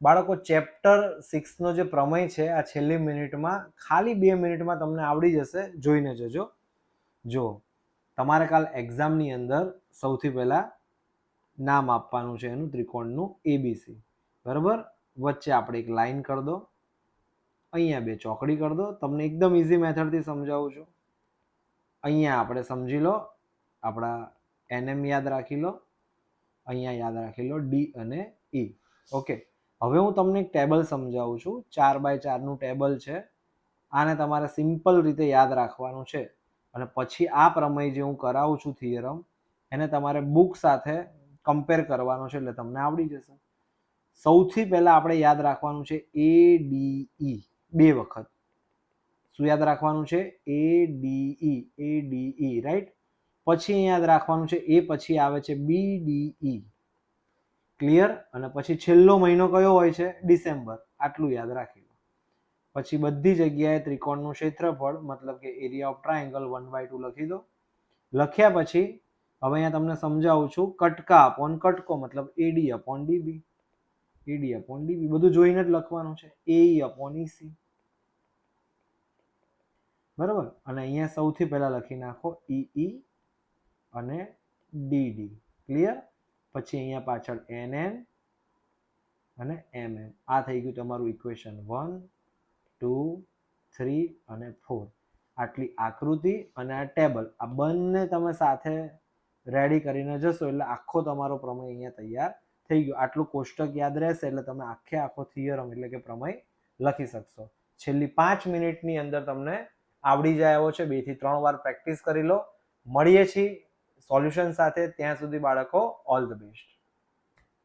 બાળકો ચેપ્ટર 6 નો જે પ્રમેય છે આ છેલ્લી મિનિટમાં ખાલી 2 મિનિટમાં તમને આવડી જશે, જોઈને જજો. જો તમારે કાલ એક્ઝામની અંદર સૌથી પહેલા નામ આપવાનું છે એનું ત્રિકોણનું એબીસી, બરાબર. વચ્ચે આપણે એક લાઈન કરી દો, અહીંયા 2 ચોકડી કરી દો. તમને એકદમ ઇઝી મેથડથી સમજાવું છું. અહીંયા આપણે સમજી લો, આપણા NM યાદ રાખી લો, અહીંયા યાદ રાખી લો ડી અને ઈ. ઓકે, હવે હું તમને એક ટેબલ સમજાવું છું. 4x4 નું ટેબલ છે. આને તમારે સિમ્પલ રીતે યાદ રાખવાનું છે અને પછી આ પ્રમેય જે હું કરાવું છું થિયરમ, એને તમારે બુક સાથે કમ્પેર કરવાનો છે, એટલે તમને આવડી જશે. સૌથી પહેલા આપણે યાદ રાખવાનું છે ADE 2 વખત. શું યાદ રાખવાનું છે? ADE, right. પછી યાદ રાખવાનું છે એ પછી આવે છે BDE, ક્લિયર. અને પછી છેલ્લો મહિનો કયો હોય છે? ડિસેમ્બર. આટલું યાદ રાખી લો. પછી બધી જગ્યાએ ત્રિકોણનું ક્ષેત્રફળ મતલબ કે એરિયા ઓફ ટ્રાયેંગલ 1/2 લખી દો. લખ્યા પછી હવે અહીંયા તમને સમજાવું છું, કટકા અપોન કટકો મતલબ AD upon DB, AD upon DB બધું જોઈને જ લખવાનું છે. AE અપોન EC, બરાબર. અને અહીંયા સૌથી પહેલા લખી નાખો EE અને DD, ક્લિયર. પછી અહીંયા પાછળ NN અને MM. આ થઈ ગયું તમારું ઇક્વેશન 1, 2, 3 અને 4. આટલી આકૃતિ અને આ ટેબલ, આ બંને તમે સાથે રેડી કરીને જશો એટલે આખો તમારો પ્રમેય અહીંયા તૈયાર થઈ ગયો. આટલું કોષ્ટક યાદ રહેશે એટલે તમે આખો થિયરમ એટલે કે પ્રમેય લખી શકશો. છેલ્લી 5 મિનિટની અંદર તમને આવડી જાય એવો છે. 2 થી 3 વાર પ્રેક્ટિસ કરી લો. મળીએ છીએ સોલ્યુશન સાથે. ત્યાં સુધી બાળકો ઓલ ધ બેસ્ટ.